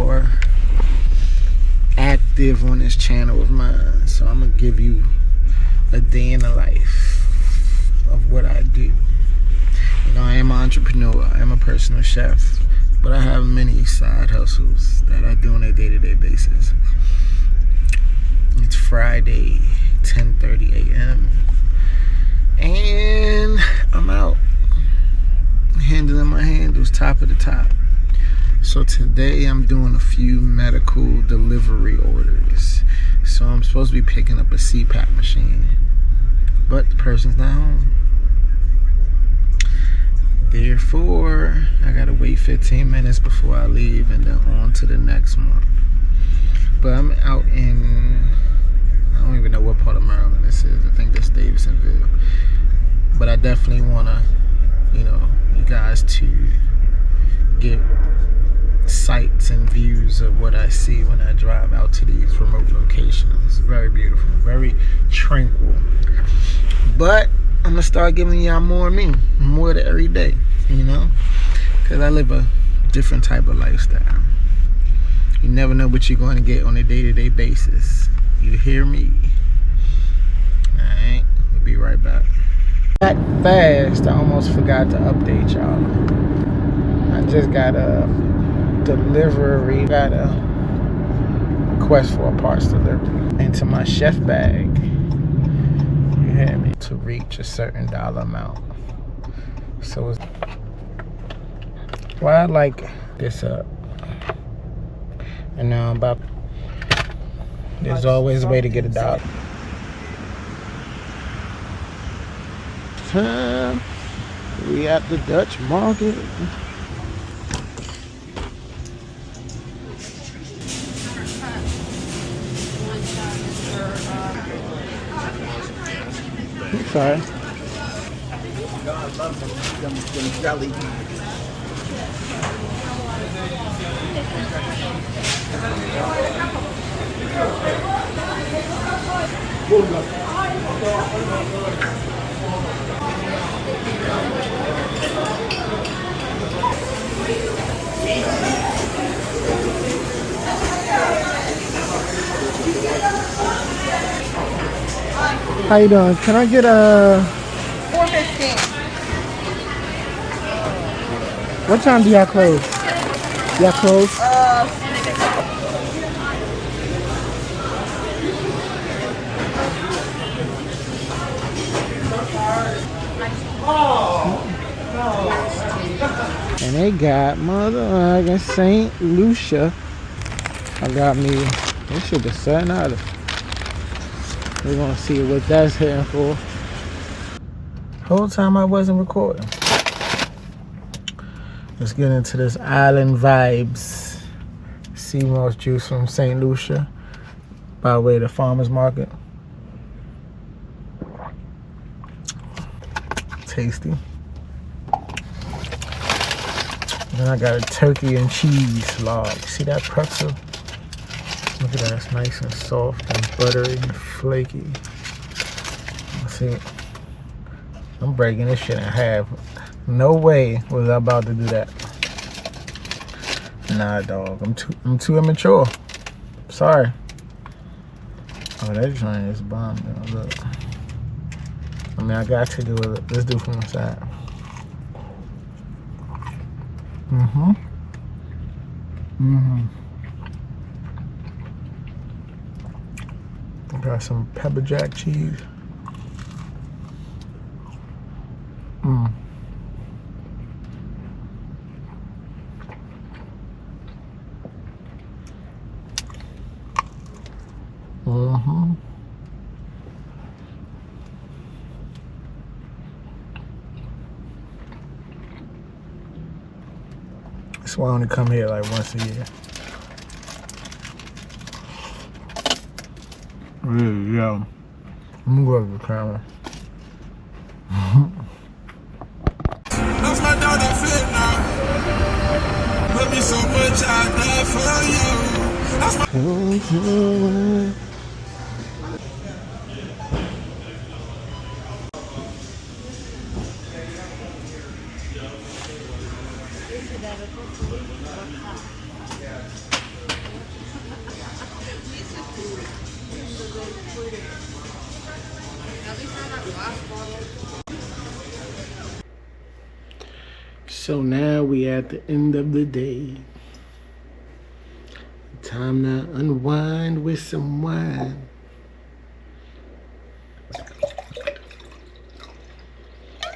more active on this channel of mine. So I'm gonna give you a day in the life of what I do. You know, I am an entrepreneur, I am a personal chef, but I have many side hustles that I do on a day-to-day basis. It's Friday, 10:30 a.m. and I'm out handling my handles top of the top. So today I'm doing a few medical delivery orders. So I'm supposed to be picking up a CPAP machine, but the person's not home. Therefore, I gotta wait 15 minutes before I leave and then on to the next one. But I'm out in, I don't even know what part of Maryland this is. I think that's Davisonville. But I definitely wanna, you know, you guys to get sights and views of what I see when I drive out to these remote locations. Very beautiful, very tranquil. But I'm gonna start giving y'all more of me, more of the every day, you know, because I live a different type of lifestyle. You never know what you're going to get on a day-to-day basis. You hear me? Alright, we'll be right back. That fast, I almost forgot to update y'all. I just got a delivery, got a request for a parts delivery into my chef bag. You hear me? To reach a certain dollar amount. So it's, well, I like this up. And now I'm about, there's always a way to get a dollar. Time. We at the Dutch market. I'm sorry. God loves them jelly. How you doing? Can I get a 4:15? What time do y'all close? Y'all close? And they got mother St. Lucia. I got me. They should have sat out of. We're gonna see what that's hitting for. Whole time I wasn't recording. Let's get into this island vibes. Sea moss juice from St. Lucia by way of the farmer's market. Tasty. Then I got a turkey and cheese log. See that pretzel? Look at that, it's nice and soft and buttery and flaky. See, I'm breaking this shit in half. No way was I about to do that. Nah, dog, I'm too immature. Sorry. Oh, that joint is bomb, yo. Look. I mean, I got to do it. Let's do it from the side. Got some pepper jack cheese. That's why I only come here like once a year. Really, yeah. I'm gonna go to the camera. That's my dog that flip now. Love me so much, I die for you. That's my So now we at the end of the day. Time to unwind with some wine.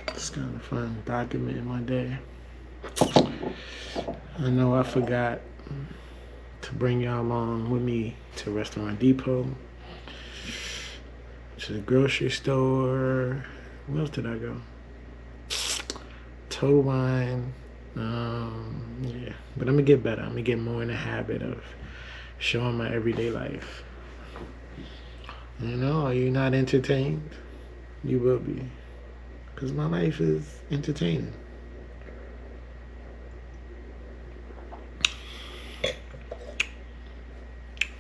It's kind of fun documenting my day. I know I forgot to bring y'all along with me to Restaurant Depot, to the grocery store. Where else did I go? Total Wine. Yeah, but I'm gonna get better. I'm gonna get more in the habit of showing my everyday life. You know, are you not entertained? You will be, because my life is entertaining.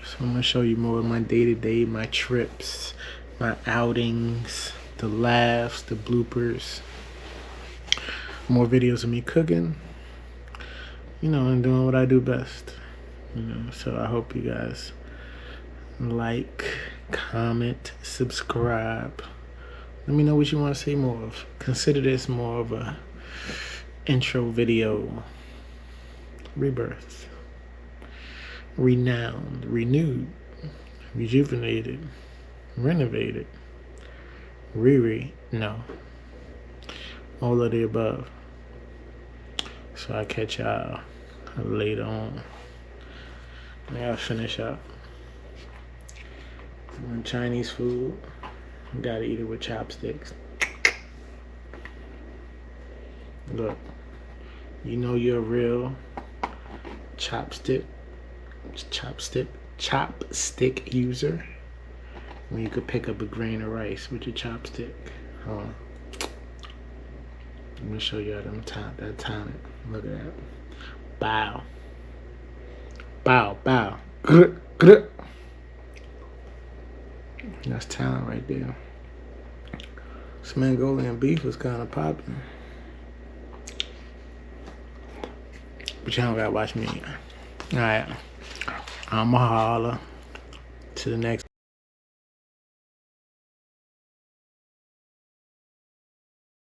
So I'm gonna show you more of my day-to-day, my trips, my outings, the laughs, the bloopers. More videos of me cooking, you know, and doing what I do best. You know, so I hope you guys like, comment, subscribe. Let me know what you want to see more of. Consider this more of a intro video. Rebirth. Renowned. Renewed. Rejuvenated. Renovated. No. All of the above. So I'll catch y'all later on. I gotta finish up. Chinese food. Gotta eat it with chopsticks. Look, you know you're a real chopstick user when you could pick up a grain of rice with your chopstick. Let me show you that talent. Look at that. Bow. Bow, bow. Grr, grr. That's talent right there. This Mongolian beef was kind of popping. But y'all gotta watch me. Alright. I'ma holler to the next